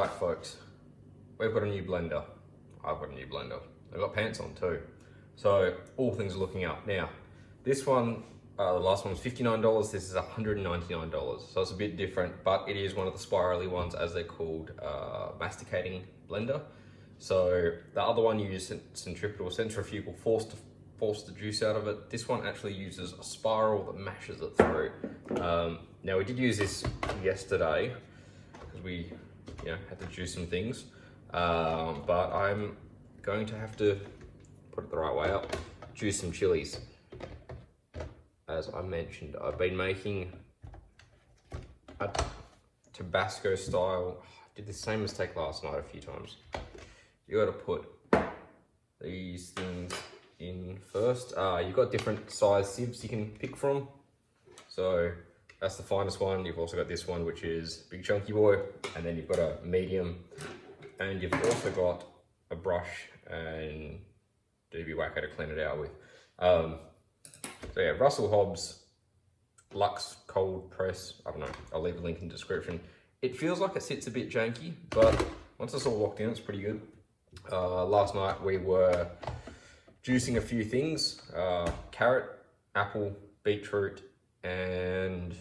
Alright folks, we've got a new blender. I've got a new blender. I've got pants on too. So all things are looking up. Now, this one, the last one was $59, this is $199. So it's a bit different, but it is one of the spirally ones, as they're called, masticating blender. So the other one you use centripetal, centrifugal, force the juice out of it. This one actually uses a spiral that mashes it through. Now we did use this yesterday because we had to juice some things, but I'm going to have to put it the right way up, juice some chilies. As I mentioned, I've been making a Tabasco style. I did the same mistake last night a few times. You got to put these things in first. You've got different size sieves you can pick from. So that's the finest one. You've also got this one, which is big chunky boy, and then you've got a medium, and you've also got a brush and DB Wacko to clean it out with. So yeah, Russell Hobbs Luxe Cold Press. I don't know, I'll leave a link in the description. It feels like it sits a bit janky, but once it's all locked in, it's pretty good. Last night we were juicing a few things, carrot, apple, beetroot, and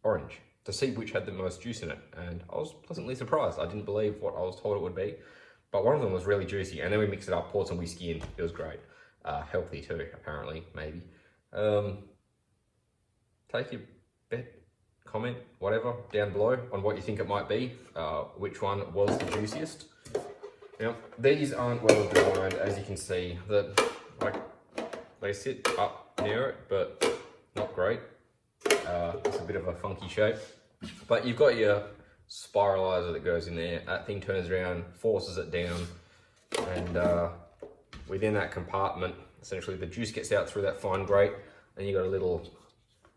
orange, to see which had the most juice in it. And I was pleasantly surprised. I didn't believe what I was told it would be, but one of them was really juicy. And then we mixed it up, poured some whiskey in. It was great. Healthy too, apparently, maybe. Take your bet, comment, whatever, down below on what you think it might be, which one was the juiciest. Now, these aren't well designed, as you can see. They sit up near it, but not great. It's a bit of a funky shape. But you've got your spiralizer that goes in there. That thing turns around, forces it down, and within that compartment, essentially the juice gets out through that fine grate, and you've got a little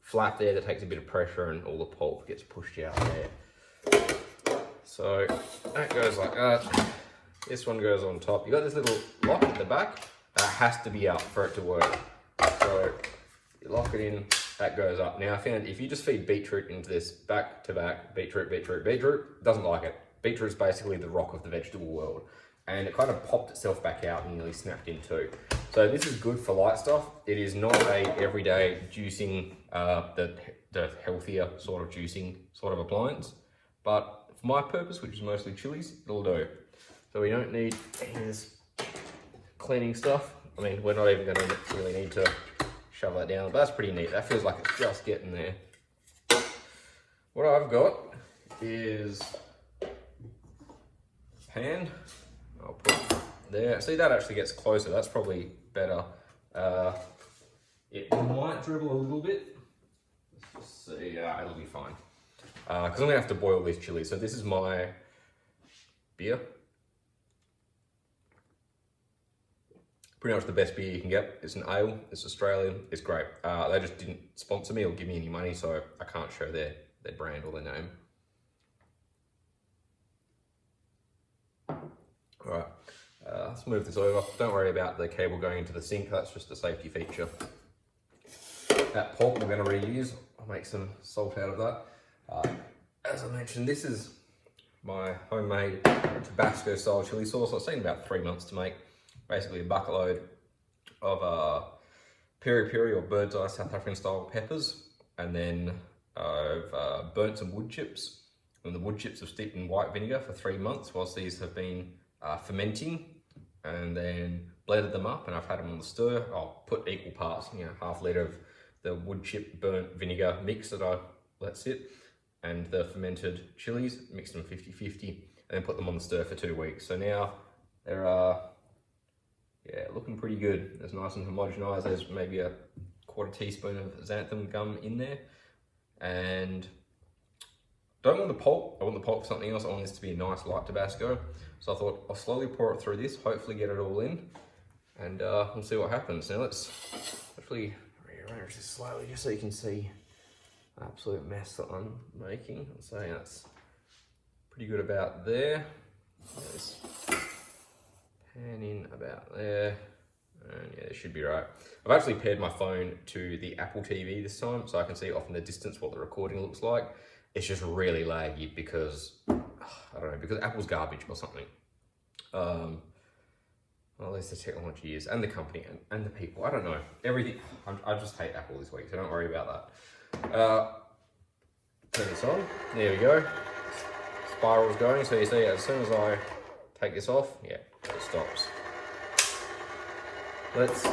flap there that takes a bit of pressure, and all the pulp gets pushed out there. So that goes like that. This one goes on top. You got this little lock at the back that has to be up for it to work. So you lock it in, that goes up. Now I found if you just feed beetroot into this back to back, beetroot, doesn't like it. Beetroot's basically the rock of the vegetable world. And it kind of popped itself back out and nearly snapped in two. So this is good for light stuff. It is not a everyday juicing, the healthier sort of juicing sort of appliance. But for my purpose, which is mostly chilies, it'll do. So we don't need any of this cleaning stuff. I mean, we're not even gonna really need to shove that down, but that's pretty neat. That feels like it's just getting there. What I've got is a pan. I'll put it there. See, that actually gets closer. That's probably better. It might dribble a little bit. Let's just see. It'll be fine. Because I'm gonna have to boil these chilies. So this is my beer. Pretty much the best beer you can get. It's an ale, it's Australian, it's great. They just didn't sponsor me or give me any money, so I can't show their brand or their name. All right, let's move this over. Don't worry about the cable going into the sink, that's just a safety feature. That pulp we're gonna reuse. I'll make some salt out of that. As I mentioned, this is my homemade Tabasco style chili sauce. It's taken about 3 months to make. Basically a bucket load of peri peri or bird's eye South African style peppers, and then I've burnt some wood chips, and the wood chips have steeped in white vinegar for 3 months whilst these have been fermenting, and then blended them up, and I've had them on the stir. I'll put equal parts, half litre of the wood chip burnt vinegar mix that I let sit, and the fermented chilies, mixed them 50-50, and then put them on the stir for 2 weeks. So now they're looking pretty good. It's nice and homogenized. There's maybe a 1/4 teaspoon of xanthan gum in there. And don't want the pulp. I want the pulp for something else. I want this to be a nice light Tabasco. So I thought I'll slowly pour it through this, hopefully get it all in, and we'll see what happens. Now let's hopefully rearrange this slowly just so you can see the absolute mess that I'm making. I'd say that's pretty good about there. There's pan in about there, and yeah, it should be right. I've actually paired my phone to the Apple TV this time, so I can see off in the distance what the recording looks like. It's just really laggy because, I don't because Apple's garbage or something. Well, at least the technology is, and the company, and the people. I don't know. Everything. I just hate Apple this week, so don't worry about that. Turn this on. There we go. Spiral's going, so you see as soon as I take this off, yeah, it stops. Let's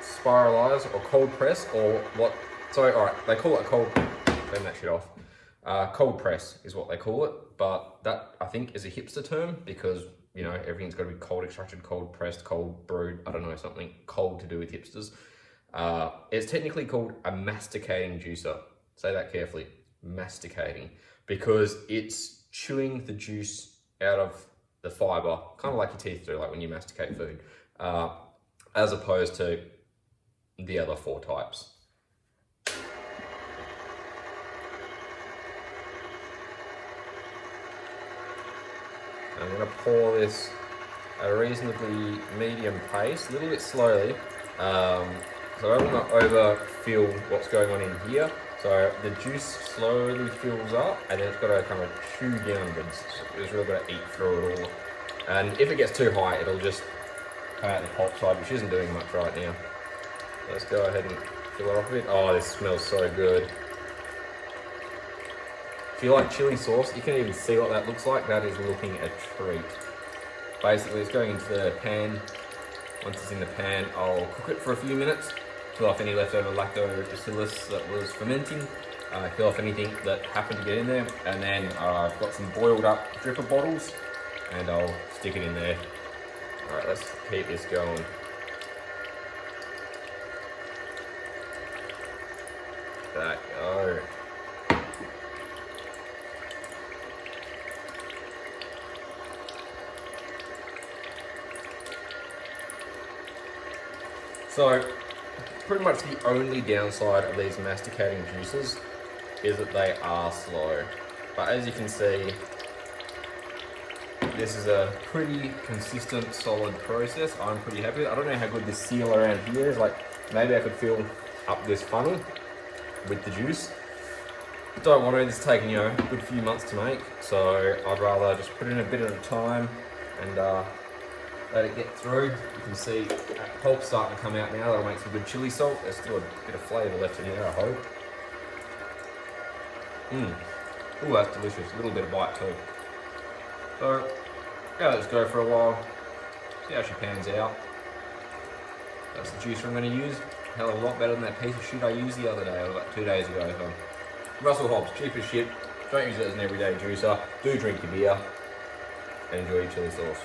spiralize or cold press, or what? Sorry, all right, they call it a cold. Turn that shit off. Cold press is what they call it, but that I think is a hipster term because you know everything's got to be cold extracted, cold pressed, cold brewed. I don't know, something cold to do with hipsters. It's technically called a masticating juicer. Say that carefully, masticating, because it's chewing the juice out of the fiber, kind of like your teeth do, like when you masticate food, as opposed to the other 4 types. I'm going to pour this at a reasonably medium pace, a little bit slowly, so I don't want to overfill what's going on in here. So the juice slowly fills up, and then it's got to kind of chew downwards. So it's really got to eat through it all. And if it gets too high, it'll just come out the pulp side, which isn't doing much right now. Let's go ahead and fill it off a bit. Oh, this smells so good. If you like chili sauce, you can even see what that looks like. That is looking a treat. Basically, it's going into the pan. Once it's in the pan, I'll cook it for a few minutes, kill off any leftover lactobacillus that was fermenting, kill off anything that happened to get in there, and then I've got some boiled up dripper bottles, and I'll stick it in there. All right, let's keep this going. That go. So, pretty much the only downside of these masticating juices is that they are slow. But as you can see, this is a pretty consistent, solid process. I'm pretty happy with it. I don't know how good this seal around here is. Like, maybe I could fill up this funnel with the juice. Don't want to, this is taking, you know, a good few months to make. So I'd rather just put in a bit at a time and let it get through. You can see that pulp starting to come out now. That'll make some good chili salt. There's still a bit of flavour left in there, I hope. Ooh, that's delicious. A little bit of bite too. So, yeah, let's go for a while. See how she pans out. That's the juicer I'm going to use. Hell of a lot better than that piece of shit I used the other day, about 2 days ago. So, Russell Hobbs, cheap as shit. Don't use it as an everyday juicer. Do drink your beer and enjoy your chili sauce.